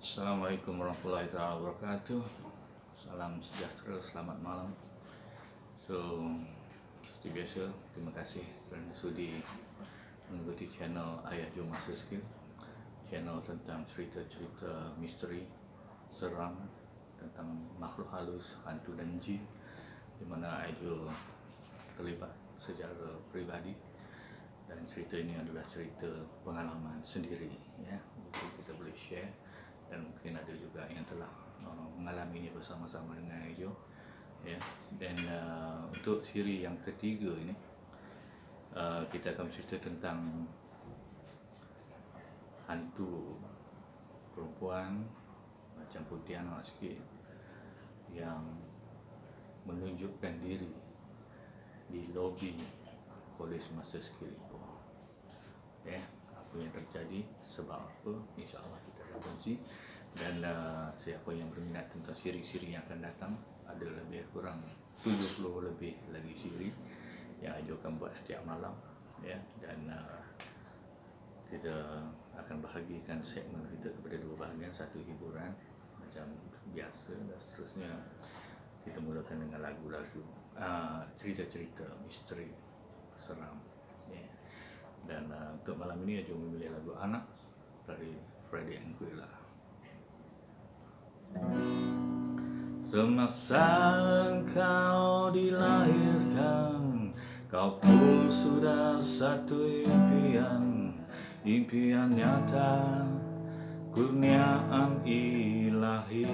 Assalamualaikum warahmatullahi wabarakatuh. Salam sejahtera, selamat malam. Seperti biasa, terima kasih kerana sudi mengikuti channel Ayah Jom Master Skill, channel tentang cerita-cerita misteri, seram, tentang makhluk halus, hantu dan jin, di mana Ayah juga terlibat secara peribadi, dan cerita ini adalah cerita pengalaman sendiri, ya. Jadi kita boleh share, dan mungkin ada juga yang telah mengalaminya bersama-sama dengan Ejo, ya. Dan untuk siri yang ketiga ini, kita akan bercerita tentang hantu perempuan macam Pontianak sikit yang menunjukkan diri di lobi Kolej Master Skill Ipoh. Ya, apa yang terjadi, sebab apa, insya-Allah kita akan kongsi. Dan siapa yang berminat tentang siri-siri yang akan datang, ada lebih kurang 70 lebih lagi siri yang Ajo akan buat setiap malam, ya. Dan kita akan bahagikan segmen kita kepada dua bahagian, satu hiburan macam biasa, dan seterusnya kita mulakan dengan lagu-lagu cerita-cerita misteri seram, ya. Dan untuk malam ini Ajo memilih lagu Anak dari Freddie Anguilla. Semasa engkau dilahirkan, kau pun sudah satu impian, impian nyata, kurniaan ilahi.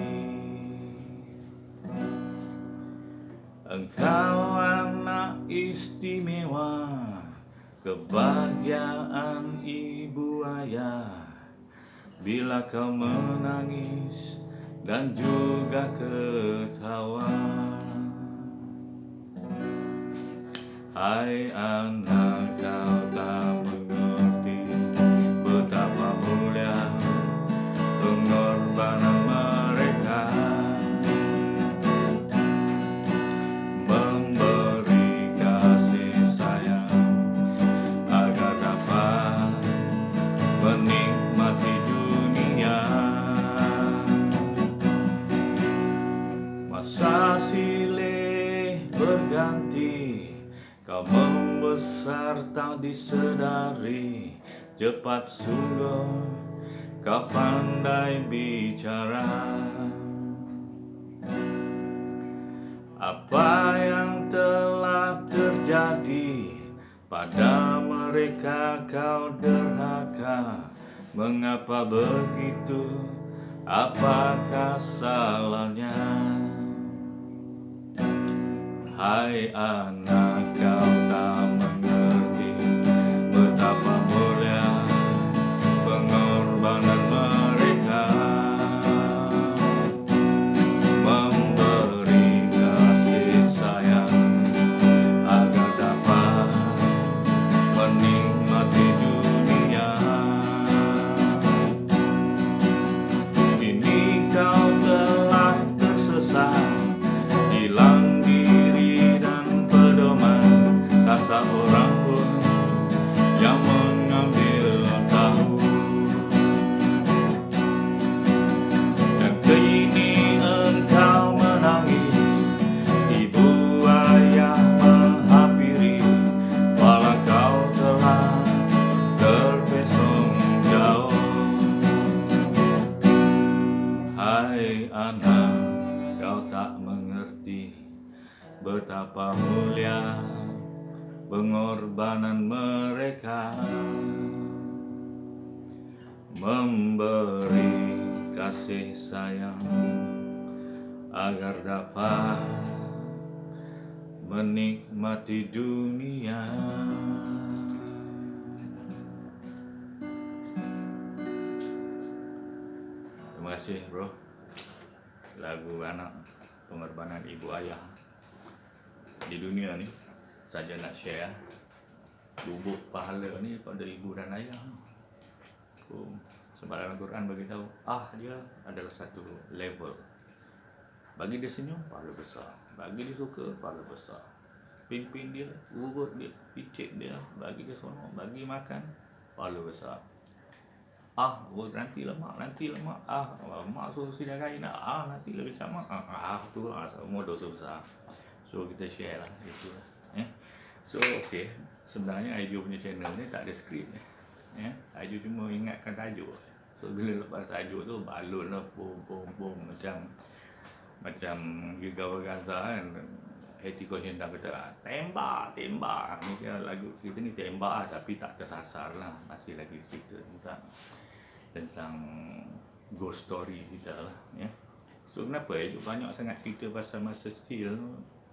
Engkau anak istimewa, kebahagiaan ibu ayah. Bila kau menangis dan juga ketawa, hai anak, kau tak mengerti betapa mulia pengorbanan mereka, memberi kasih sayang agar dapat menikmati dunia. Masa silih berganti, kau membesar tak disedari, cepat sungguh kau pandai bicara. Apa yang telah terjadi pada mereka kau derhaka, mengapa begitu, apakah salahnya? Hai anak, kau tak mengerti betapa mulia pengorbanan mereka, memberi kasih sayang agar dapat menikmati dunia. Kini kau telah tersesat, hilang diri dan pedoman, tak seorang pun yang mengambil tahu. Dan kini engkau menangis, ibu ayah menghampiri, walau kau telah terpesong jauh. Hai anak, kau tak mengerti betapa mulia pengorbanan mereka, memberi kasih sayang agar dapat menikmati dunia. Terima kasih bro. Lagu Anak, pengorbanan ibu ayah. Di dunia ni saja nak share bubuk pahala ni pada ibu dan ayah. Sebab dalam Quran bagi tahu, dia adalah satu level. Bagi dia senyum, pahala besar. Bagi dia suka, pahala besar. Pimpin dia, urut dia, picit dia, bagi dia semua, bagi makan, pahala besar. nanti lah mak, mak suruh sidai nak, nanti lah becak mak, tu semua dosa besar. So kita share lah, itu lah. So okay, sebenarnya Aijo punya channel ni tak ada skrip ni. Aijo cuma ingatkan tajuk. So bila lepas tajuk tu balon lah, bom macam Gegar Gaza kan. Etiko Hindang kata tembak ni dia lagu cerita ni tembak tapi tak tersasar lah, masih lagi cerita tentang ghost story kita lah. So kenapa Aijo banyak sangat cerita pasal masa kecil?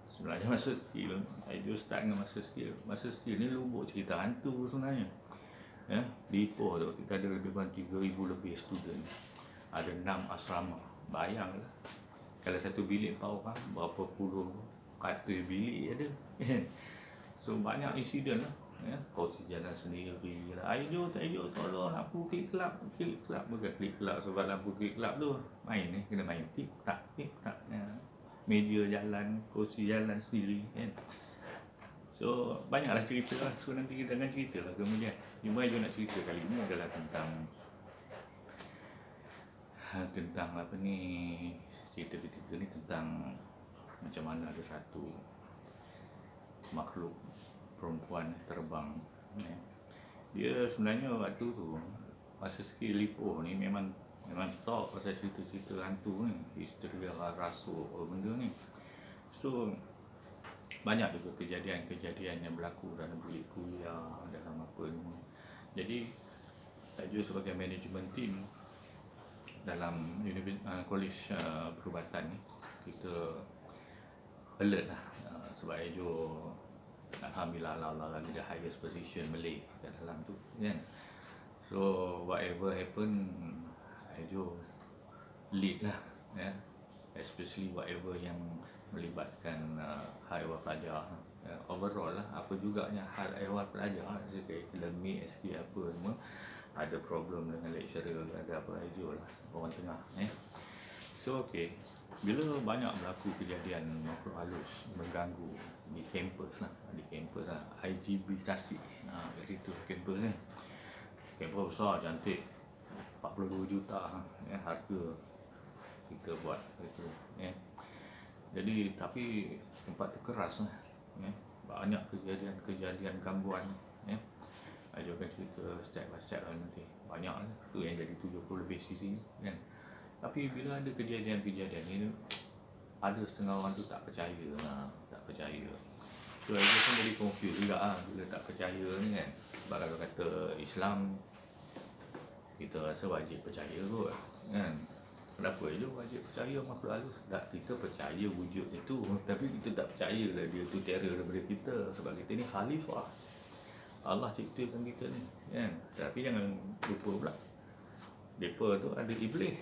Sebenarnya masa kecil Aijo start dengan masa kecil ni lubuk cerita hantu sebenarnya. Di Ipoh tu kita ada lebih kurang 3,000 lebih student, ada 6 asrama. Bayanglah kalau satu bilik 4 orang, berapa puluh kata bilik ada. So banyak insiden lah. Kongsi jalan sendiri lah. Aijo tolong lampu klik kelap. Bukan klik kelap sebab lampu klik kelap tu main kena main tik tak. Meja jalan, kursi jalan sendiri kan. So banyaklah cerita lah. So nanti kita akan cerita lah kemudian. Cuma Aijo nak cerita kali ni adalah tentang apa ni, cerita ni tentang macam mana ada satu makhluk perempuan terbang. Dia sebenarnya waktu tu masa skill Ipoh ni memang top pasal cerita-cerita hantu ni, misteri rasul benda ni. So banyak juga kejadian yang berlaku dalam bilik kuliah, dalam apa ni. Jadi Aijo sebagai management team dalam college perubatan ni, kita alert lah. Sebab Aijo alhamdulillah Allah lagi the highest position Malay kat dalam tu kan. So whatever happen Aijo lead lah, especially whatever yang melibatkan hal ehwal pelajar, overall lah, apa juganya hal ehwal pelajar sebagai akademik, SK apa semua ada problem dengan lecturer, ada apa, Aijo lah orang tengah. So okay, bila banyak berlaku kejadian makhluk halus mengganggu di kampus lah, IGB Tasik, kat situ kampus ni, kampus besar cantik, 42 juta harga kita buat itu. Jadi tapi tempat tu keras lah, banyak kejadian gangguan. Aijo akan cerita step by step lah nanti, banyak lah tu yang jadi 70 lebih sisi kan. Tapi bila ada kejadian-kejadian ni, ada setengah orang tu tak percaya. So Aijo pun jadi confused juga bila tak percaya ni kan. Sebab kalau kata Islam, kita rasa wajib percaya kot kan. Kenapa Aijo wajib percaya makhluk halus? Tak, kita percaya wujud itu, tapi kita tak percaya lah dia tu terror daripada kita. Sebab kita ni khalifah, Allah ciptakan kita ni kan. Tapi jangan lupa pula, mereka tu ada iblis.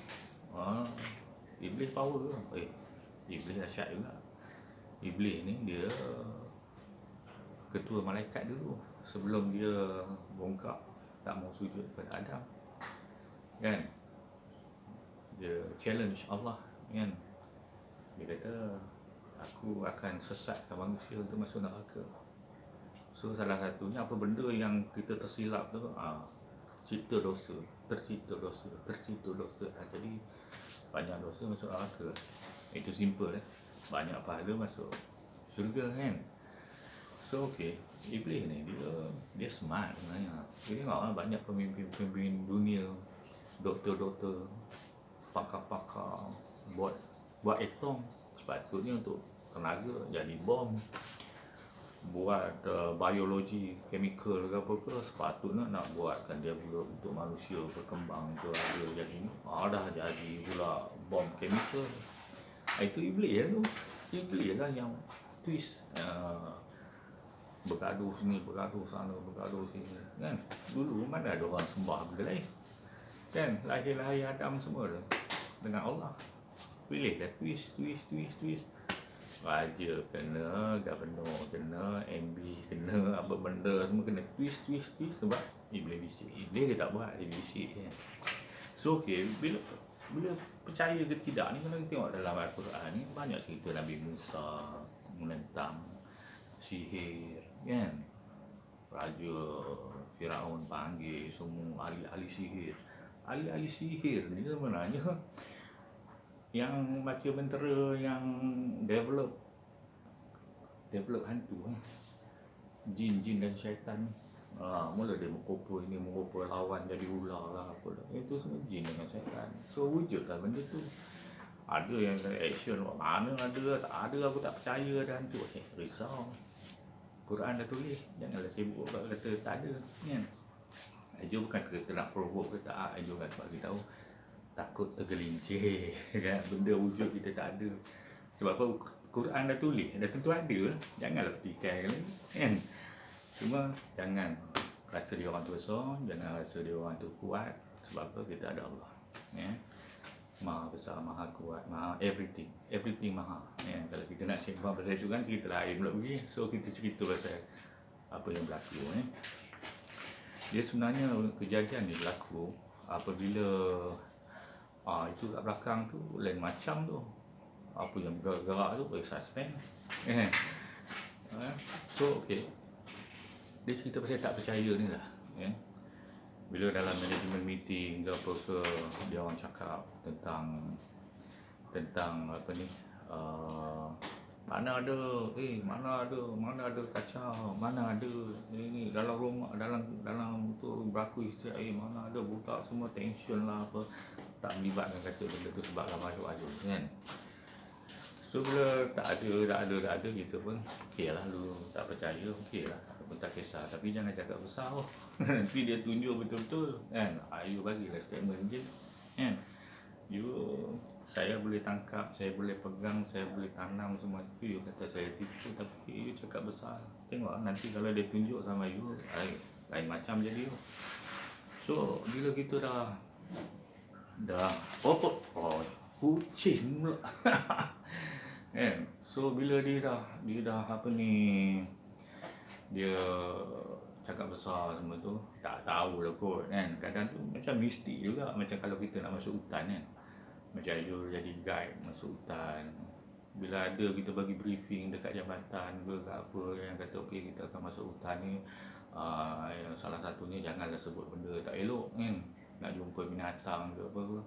Iblis power ke? Iblis dahsyat juga. Iblis ni dia ketua malaikat dulu, sebelum dia bongkak tak mau sujud kepada Adam kan. Dia challenge Allah kan. Dia kata aku akan sesatkan manusia untuk masuk neraka. So salah satunya apa benda yang kita tersilap tu, tercipta dosa. Jadi banyak dosa masuk neraka. Itu simple banyak pahala masuk syurga kan. So okay, iblis ni dia smart sebenarnya. Dia tengok banyak pemimpin dunia, doktor, pakar buat atom, sepatutnya untuk tenaga, jadi bom, buat biologi, chemical ke apa ke, sepatutnya nak buatkan dia pula untuk manusia berkembang ke, ada jadi dah jadi pula bom chemical. Itu iblis tu, iblis lah yang twist, bergaduh sini, bergaduh sana, bergaduh sini kan. Dulu mana ada orang sembah benda lain kan. Lahir Adam semua tu dengan Allah, pilih dah twist. Raja kena, governor kena, MB kena, apa benda semua kena twist. Sebab iblis bisik. Iblis dia tak buat, dia bisik kan. So okay, bila percaya ke tidak ni, kalau kita tengok dalam Al-Quran ni banyak cerita Nabi Musa menentang sihir kan. Raja Firaun panggil semua ahli-ahli sihir, ahli-ahli sihir ni sebenarnya yang baca mentera, yang develop hantu jin dan syaitan ni. Mula dia mengumpul ini, mengumpul lawan jadi ular lah apa lah. Itu semua jin dengan syaitan. So wujud lah benda tu. Ada yang action, mana ada, tak ada, aku tak percaya ada hantu. Risau. Quran dah tulis, janganlah sibuk kata tak ada kan. Ajo bukan kita nak provoke ke tak, Ajo kan bagi tahu takut tergelincir kan, benda wujud kita tak ada. Sebab apa, Quran dah tulis, dah tentu ada, janganlah petikai kan. Cuma jangan rasa dia orang tu besar, jangan rasa dia orang tu kuat. Sebab apa, kita ada Allah ya. Maha besar, maha kuat, maha everything maha ya. Kalau kita nak sembang pasal itu kan cerita lain pula pergi. So kita cerita pasal apa yang berlaku ya. Dia sebenarnya kejadian ni berlaku apabila itu kat belakang tu lain macam tu, apa yang bergerak tu suspend so okay, dia cerita pasal tak percaya ni lah ya. Bila dalam management meeting ke apa ke, dia orang cakap tentang apa ni, mana ada kacau, mana ada ini dalam rumah, dalam tu berlaku isteri, mana ada budak semua tension lah apa, tak melibatkan kata benda tu sebab ramai ada kan. So bila tak ada kita pun okey lah, lu tak percaya okey lah, pun tak kisah, tapi jangan cakap besar nanti dia tunjuk betul-betul kan. You bagilah statement je kan. Saya boleh tangkap, saya boleh pegang, saya boleh tanam semua tu. You kata saya tipu, tapi you cakap besar. Tengok nanti kalau dia tunjuk sama you, lain macam jadi you. So bila kita dah kucing pula kan. So bila dia dah apa ni, dia cakap besar semua tu, tak tahu lah kot kan. Kadang tu macam mistik juga, macam kalau kita nak masuk hutan kan. Macam you jadi guide masuk hutan, bila ada kita bagi briefing dekat jambatan ke apa yang kata okey kita akan masuk hutan ni, salah satunya janganlah sebut benda tak elok kan. Nak jumpa binatang ke apa ke,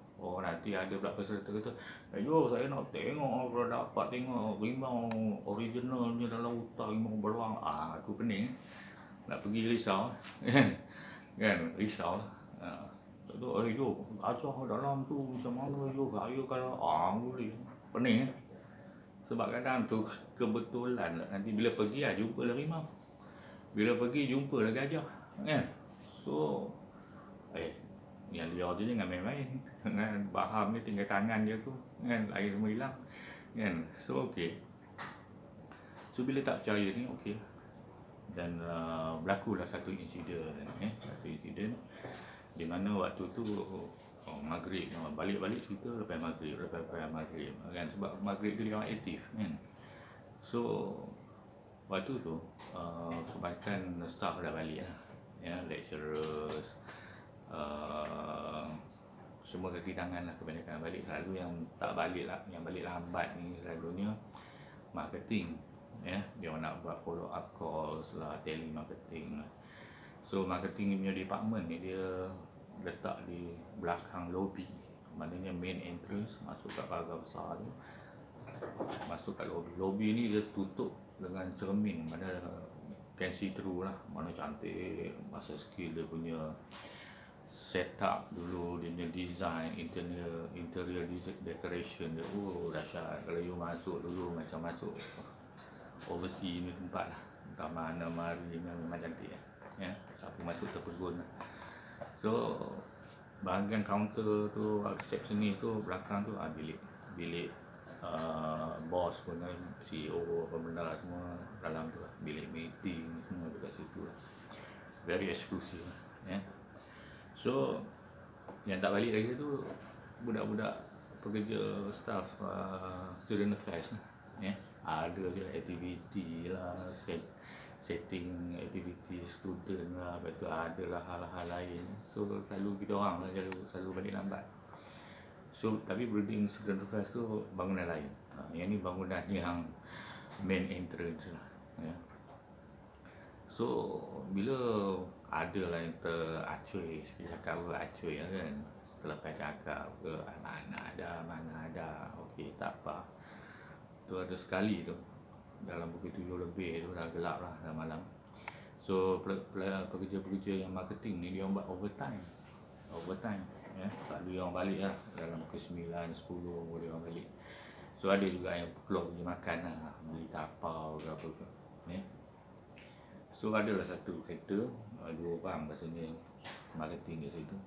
nanti ada pula peserta kata, ayo saya nak tengok, kalau dapat tengok rimau originalnya dalam hutan, rimau belang. Aku pening nak pergi risau kan, risau tu, ajar dalam tu macam mana saya kalau boleh pening sebab kadang tu kebetulan lah, nanti bila pergi jumpa lah rimau, bila pergi jumpa lah gajah kan. So yang liar tu jangan main-main kan, faham ni tinggal tangan dia tu kan, lain semua hilang kan. So okey, so bila tak percaya ni okey, dan berlakulah satu insiden di mana waktu tu maghrib, balik cerita lepas maghrib kan, sebab maghrib tu dia orang aktif kan. So waktu tu kebanyakan staff dah balik lah ya, lecturers semua kaki tangan lah kebanyakan balik. Selalu yang tak balik lah, yang balik lambat ni selalunya marketing ya, dia nak buat follow up calls lah, telemarketing lah. So marketing punya department ni dia letak di belakang lobby, maknanya main entrance masuk kat pagar besar tu, masuk kat lobby ni dia tutup dengan cermin, mana can see through lah, mana cantik, masa skill dia punya set up dulu, dia punya design, interior decoration dia, dahsyat. Kalau you masuk dulu macam masuk overseas ni tempat lah, entah mana mari memang cantik ya, tapi masuk terpegun lah. So bahagian counter tu, receptionist tu, belakang tu bilik bos pun kan, CEO apa benda semua dalam tu lah, bilik meeting semua dekat situ lah, very eksklusif ya. So yang tak balik lagi tu budak-budak pekerja staff student affairs ya, ada je aktiviti lah, setting aktiviti student lah, lepas tu ada lah hal-hal lain. So selalu kita orang lah selalu balik lambat. So tapi building student affairs tu bangunan lain, yang ni bangunan yang main entrance lah ya. So bila ada lah yang teracuy, saya cakap apa acuy lah kan, Selepas cakap ke, mana ada, okey tak apa. Tu ada sekali tu, dalam pukul 7 lebih tu dah gelap lah, dah malam. So pekerja-pekerja yang marketing ni dia orang buat overtime ya. Selalu dia orang balik lah dalam pukul 9, 10 dia orang balik. So ada juga yang keluar pergi makan lah, beli tapau ke apa ke ya. So adalah satu kereta, 2 orang rasanya marketing di situ,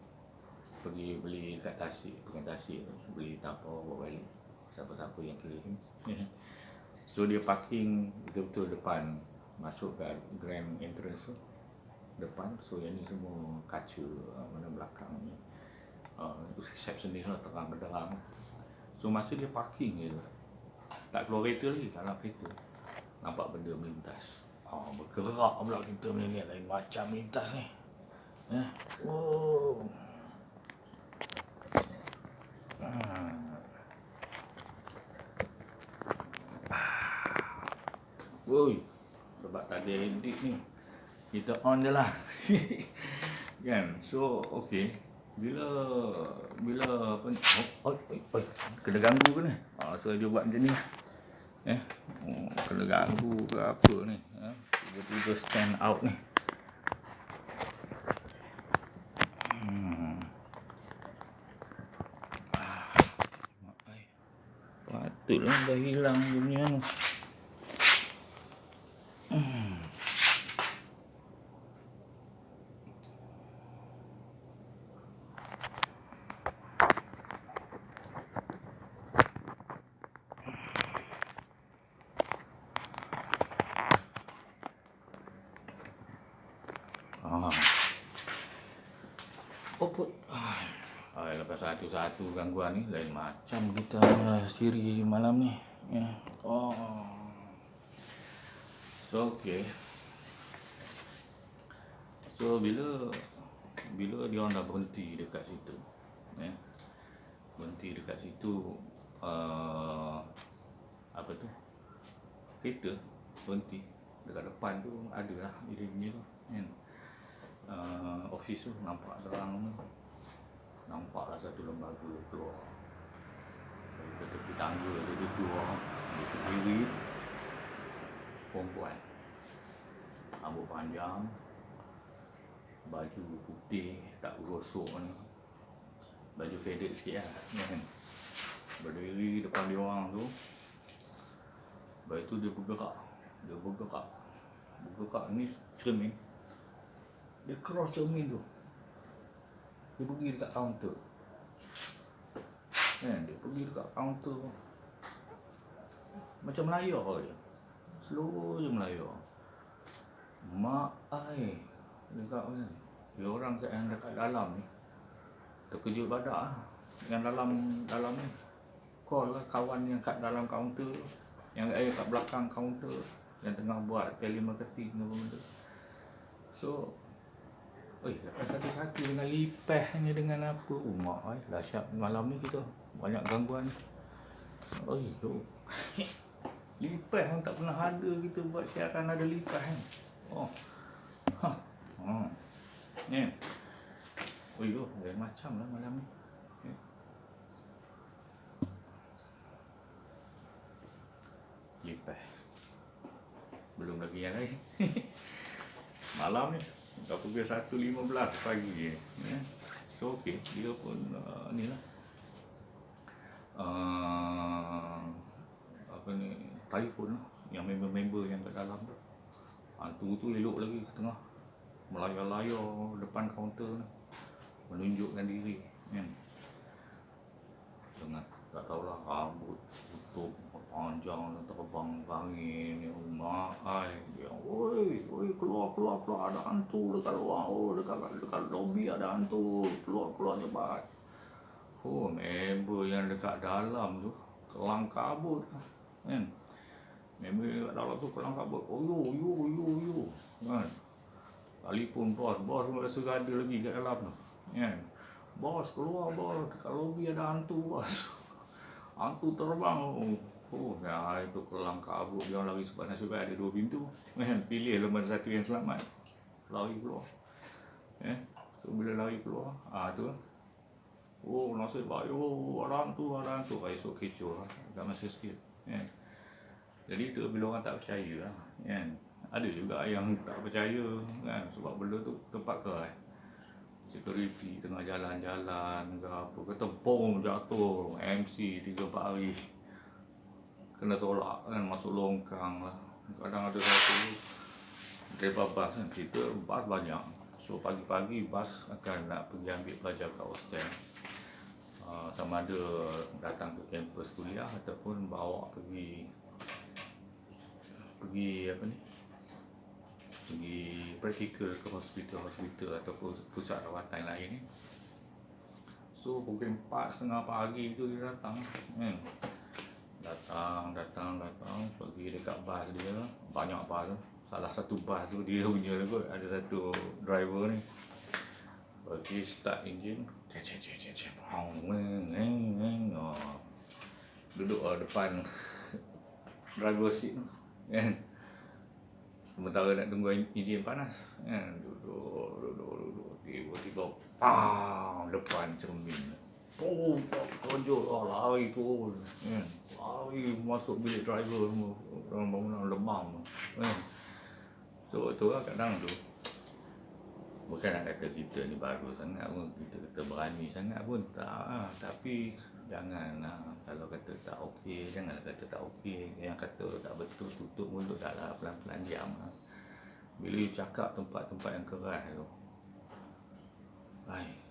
pergi beli kat Tasik, bukan Tasik, beli tapau bawa balik siapa-siapa yang kirim. So dia parking betul-betul depan, masuk kat grand entrance tu depan. So yang ni semua kaca, mana belakang ni receptionist lah, terang-terang. So masa dia parking je, tak keluar kereta lagi, tak nak kereta, nampak benda melintas. Bergerak pula kita ni, lain macam melintas ni. Oh. Woi, sebab tak ada edit ni, kita on je lah. Kan, so okey. Bila apa ni, kena ganggu ke ni? So dia buat macam ni. Kena ganggu ke apa ni? Tiba-tiba stand out ni. Patutlah dah hilang dia punya anu. Lepas satu-satu gangguan ni, lain macam kita Siri malam ni ya. So okey. So bila dia orang dah berhenti dekat situ ya. Berhenti dekat situ, apa tu, kereta berhenti dekat depan tu, adalah dia tu kan. Office tu nampak terang tu, nampaklah satu lembaga keluar dari tepi tangga tu. Dia keluar, dia berdiri, perempuan, rambut panjang, baju putih tak gosok ni, baju faded sikit lah kan. Berdiri depan dia orang tu. Lepas tu dia bergerak ni cermin. Dia cross cermin tu, dia pergi dekat kaunter kan. Dia pergi dekat kaunter macam melayar je, slow je melayar. Mak ai dekat kan. Dia orang yang dekat dalam ni terkejut badak lah. Yang dalam ni call lah kawan yang kat dalam kaunter, yang kat belakang kaunter, yang tengah buat telemarketing apa benda. So lepas satu-satu dengan lipehnya, dengan apa, mak ai dahsyat malam ni kita banyak gangguan. Lipeh pun tak pernah ada kita buat siaran ada lipeh kan. Ni lain macam lah malam ni. Lipeh belum lagi yang lain. Malam ni dah pukul 1.15 pagi ya. So okey, dia pun ni lah, apa ni, telefon lah yang member-member yang kat dalam tu. Hantu tu elok lagi ke tengah melayar-layar depan kaunter ni, menunjukkan diri kan. Dengan tak tahulah rambut tutup panjang dan terbang angin ni, mak ai dia, oi keluar ada hantu dekat luar, dekat lobi ada hantu, keluar cepat. Member yang dekat dalam tu kelang kabut kan. Member yang dekat dalam tu kelang kabut, yo kan. Telefon bos rasa ada lagi kat dalam tu kan. Bos keluar bos, dekat lobi ada hantu bos. Hantu terbang. Itu kelang kabut, dia lari sebab nasib baik ada 2 pintu kan. Pilih lembar satu yang selamat, lari keluar So bila lari keluar tu Oh nasib baik, oh orang tu, esok kecoh lah, agak masa sikit kan. Jadi tu bila orang tak percaya lah kan. Ada juga yang tak percaya kan, sebab benda tu tempat keras, security tengah jalan-jalan ke apa, kata bom jatuh, MC 3-4 hari kena tolak kan, masuk longkang lah. Kadang ada satu daripada bas kan, kita bas banyak, so pagi-pagi bas akan nak pergi ambil pelajar kat hostel, sama ada datang ke kampus kuliah ataupun bawa pergi apa ni, pergi praktikal ke hospital ataupun pusat rawatan lain ni. So pukul 4:30 pagi tu dia datang kan. Datang pergi dekat bas dia, banyak bas tu. Salah satu bas tu dia punya kot, ada satu driver ni pergi start engine, duduk depan driver seat kan, sementara nak tunggu engine panas kan, duduk tiba-tiba depan cermin, tonjol, lari turun kan, lari masuk bilik driver semua, orang bangunan lemam kan. So tu lah, kadang tu bukan nak kata kita ni baru sangat pun, kita kata berani sangat pun tak, tapi jangan kalau kata tak okey, jangan kata tak okey, yang kata tak betul tutup mulut dah lah, pelan-pelan diam lah. Bila you cakap tempat-tempat yang keras tu,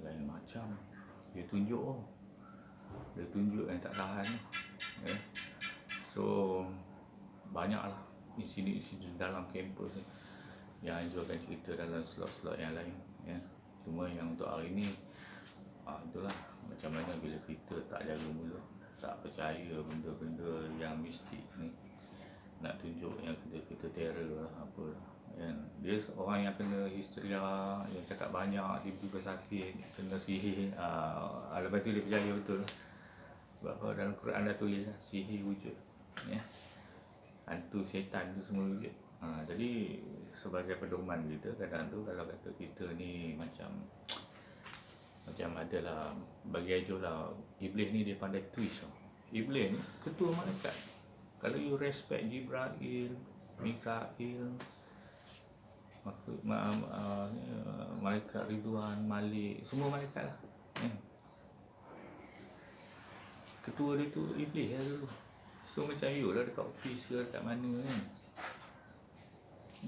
lain macam dia tunjuk yang tak tahan So banyaklah insiden dalam kampus yang anjurkan cerita dalam slot-slot yang lain ya. Cuma yang untuk hari ni itulah, macam mana bila kita tak jaga mulut, tak percaya benda-benda yang mistik ni, nak tunjuk yang kita terror lah apa lah kan. Dia orang yang kena histeria, yang cakap banyak, tiba-tiba sakit, kena sihir, lepas tu dia percaya betul lah. Sebab kalau dalam Quran dah tulis lah, sihir wujud ya, hantu setan tu semua wujud. Jadi sebagai pedoman kita, kadang tu kalau kata kita ni macam adalah, bagi Ajo lah, Iblis ni dia pandai twist tau. Iblis ni ketua malaikat. Kalau you respect Jibril, Mikail, malaikat Ridwan, Malik, semua malaikat lah ketua dia tu Iblis lah dulu. So macam you lah dekat office ke dekat mana kan,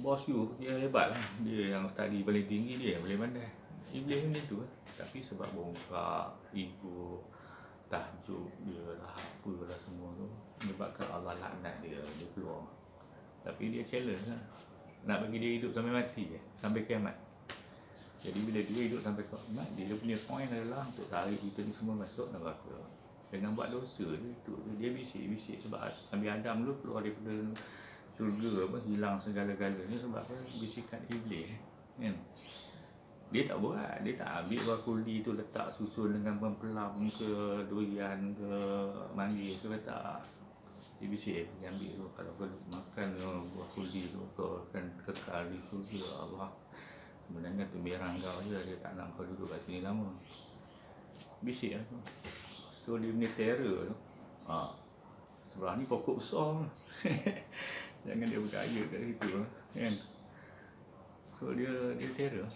bos you dia hebat lah, dia yang study paling tinggi, dia boleh pandai. Iblis macam tu lah, tapi sebab bongkak, ego, tahjuk dia lah, apalah semua tu, menyebabkan Allah laknat dia keluar. Tapi dia challenge lah, nak bagi dia hidup sampai mati sampai kiamat. Jadi bila dia hidup sampai kiamat, dia punya point adalah untuk tarik kita ni semua masuk neraka dengan buat dosa tu. Dia bisik-bisik sebab Nabi Adam dulu keluar daripada syurga hilang segala-galanya sebab bisikan Iblis kan. Dia tak buat, dia tak ambil buah kuli tu letak susun dengan pempelam ke durian ke mangga ke, tak. Dia bisik, dia ambil tu, kalau kau makan buah kuli tu kau akan kekal di syurga Allah. Sebenarnya tu berang kau je, dia tak nak kau duduk kat sini lama. Bisik lah tu. So dia punya terror tu, sebelah ni pokok besar jangan dia bergaya kat situ kan. So dia terror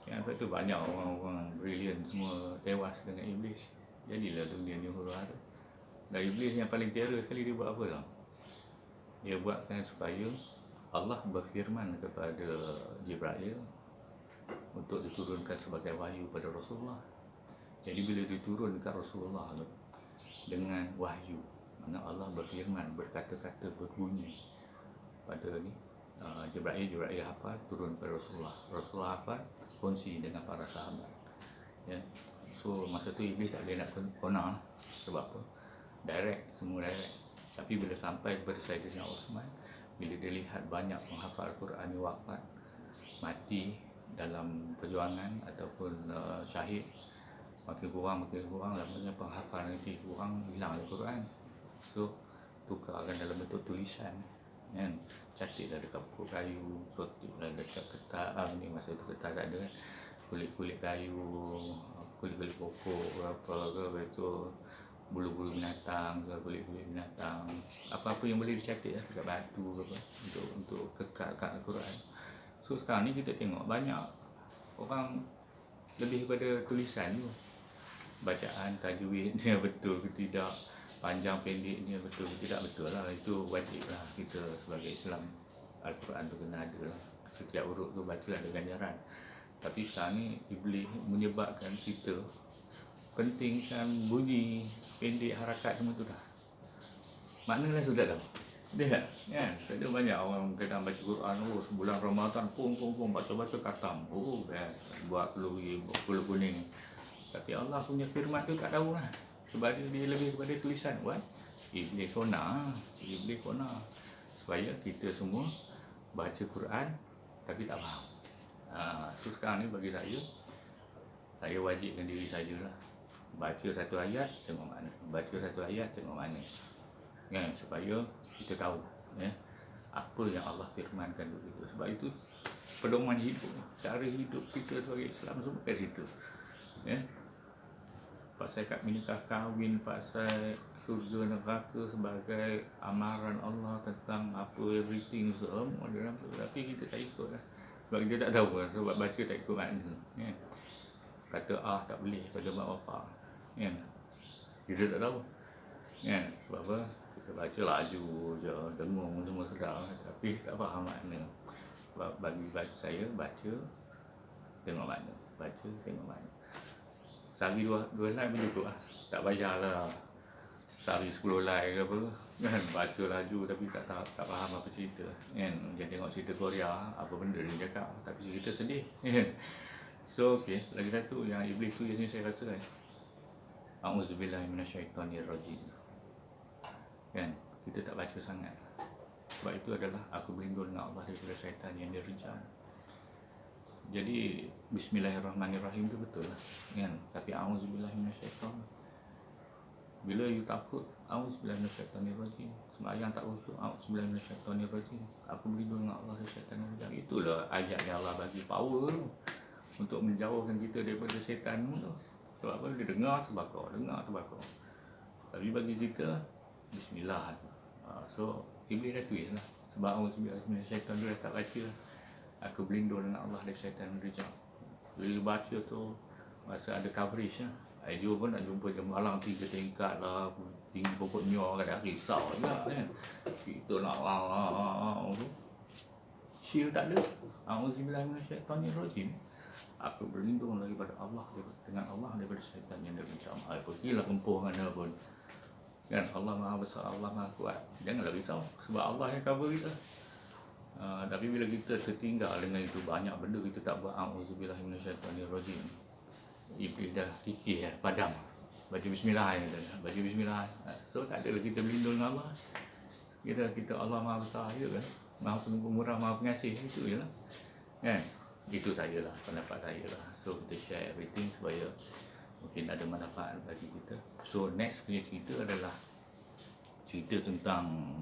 kan. Sebab tu banyak orang-orang brilliant semua tewas dengan Iblis. Jadilah dunia ni hura tu. Dan Iblis yang paling terror sekali, dia buat apa tau? Dia buatkan supaya Allah berfirman kepada Jibril untuk diturunkan sebagai wahyu pada Rasulullah. Jadi bila diturun dekat Rasulullah tu dengan wahyu, mana Allah berfirman, berkata-kata, berbunyi pada ni, Jibril hafal, turun pada Rasulullah hafal, kongsi dengan para sahabat ya. So masa tu Iblis tak boleh nak kona, sebab apa? Semua direct. Tapi bila sampai kepada Sayyidina Osman, bila dia lihat banyak penghafal Quran yang wafat, mati dalam perjuangan ataupun syahid, makin kurang lamanya penghafal nanti kurang, hilang Al-Quran. So tukarkan dalam bentuk tulisan kan, catiklah dekat pokok kayu, cotoklah dekat kertas ni, masa tu kertas tak ada kan, kulit-kulit kayu, kulit-kulit pokok ke apa ke, lepas tu bulu-bulu binatang ke, kulit-kulit binatang, apa-apa yang boleh dicatat lah dekat batu ke apa, untuk kekal kat Al-Quran. So sekarang ni kita tengok banyak orang lebih kepada tulisan tu, bacaan tajwidnya betul ke tidak, panjang pendeknya betul ke tidak, betul lah, itu wajib lah kita sebagai Islam. Al-Quran tu kena ada lah, setiap huruf tu baca ada ganjaran. Tapi sekarang ni Iblis menyebabkan kita pentingkan bunyi pendek, harakat semua tu dah, maknanya sudah tahu dia kan. Ada banyak orang kadang baca Quran, sebulan Ramadan pun baca khatam, kan, buat keluri, buat kulit kuning. Tapi Allah punya firman tu tak tahu lah, sebab dia lebih kepada tulisan. Iblis kona supaya kita semua baca Quran tapi tak faham. So sekarang ni bagi saya wajibkan diri saya lah, baca satu ayat tengok mana, baca satu ayat tengok mana, kan, supaya kita tahu apa yang Allah firmankan dulu itu. Sebab itu pedoman hidup, cara hidup kita sebagai Islam semua kat situ. Pasal kad menikah kahwin, pasal surga neraka sebagai amaran Allah tentang apa everything semua dalam tu. Tapi kita tak ikut lah, sebab kita tak tahu lah, sebab baca tak ikut makna. Kata tak boleh pada mak bapak, kita tak tahu. Sebab apa? Kita baca laju je, dengung semua sedap, tapi tak faham makna. Sebab bagi saya, baca tengok makna, baca tengok makna. Sehari dua line pun cukup lah, tak payahlah sehari 10 line ke apa, kan, baca laju tapi tak faham apa cerita, kan. Macam tengok cerita Korea, apa benda dia cakap tapi cerita sedih, kan. So lagi satu yang Iblis tu yang saya rasa kan, A'udzubillahi minasyaitonirrajim, kan, kita tak baca sangat. Sebab itu adalah aku berlindung dengan Allah daripada syaitan yang dia rejam. Jadi Bismillahirrahmanirrahim tu betul lah, kan. Tapi A'udzubillahi minasyaiton, bila you takut, A'udzubillahi minasyaitonirrajim. Sembahyang tak khusyuk, A'udzubillahi minasyaitonirrajim, aku berlindung dengan Allah dari syaitan yang rejam. Itulah ayat yang Allah bagi power tu, untuk menjauhkan kita daripada syaitan tu. Sebab apa? Dia dengar terbakar. Tapi bagi kita Bismillah. So Iblis dah twist lah, sebab A'udzubillahi minasyaiton tu dah tak baca, aku berlindung dengan Allah dari syaitan rejam. Bila baca tu masa ada coverage lah, Aiju pun nak jumpa jam malam 3 tingkat lah, tinggi pokok nyor, kadang risau juga, kan. Kita nak tu shield tak ada. A'udzubillahi minasyaitonirrajim, aku berlindung daripada Allah, dengan Allah daripada syaitan yang rejam. Pergilah kempuh mana pun, kan. Allah Maha Besar, Allah Maha Kuat, janganlah risau, sebab Allah yang cover kita. Tapi bila kita tertinggal dengan itu, banyak benda kita tak buat, A'udzubillahi minasyaitonirrajim, Iblis dah fikir, padam, baca Bismillah, baca Bismillah. So tak adalah kita berlindung dengan Allah. Kita Allah Maha Besar je, kan, Maha Pemurah, Maha Pengasih, itu je lah, kan. Itu sajalah pendapat saya lah. So kita share everything supaya mungkin ada manfaat bagi kita. So next punya cerita adalah cerita tentang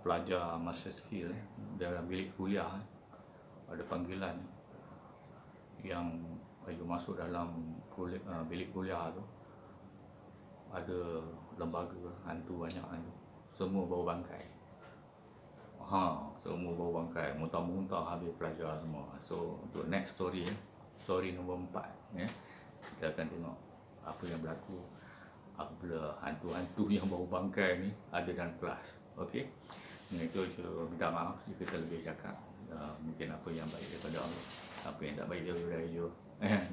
pelajar masa skill dalam bilik kuliah. Ada panggilan yang masuk dalam bilik kuliah tu, ada lembaga hantu banyak tu, semua bau bangkai. Semua bau bangkai, muntah-muntah habis pelajar semua. So untuk next story, story nombor 4, kita akan tengok apa yang berlaku apabila hantu-hantu yang bau bangkai ni ada dalam kelas. Okey, dengan itu saya minta maaf jika terlebih cakap. Mungkin apa yang baik daripada Allah, apa yang tak baik daripada Aiju.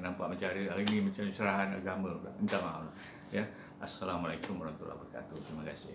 Nampak macam hari ni macam serahan agama pula. Minta maaf. Assalamualaikum warahmatullahi wabarakatuh. Terima kasih.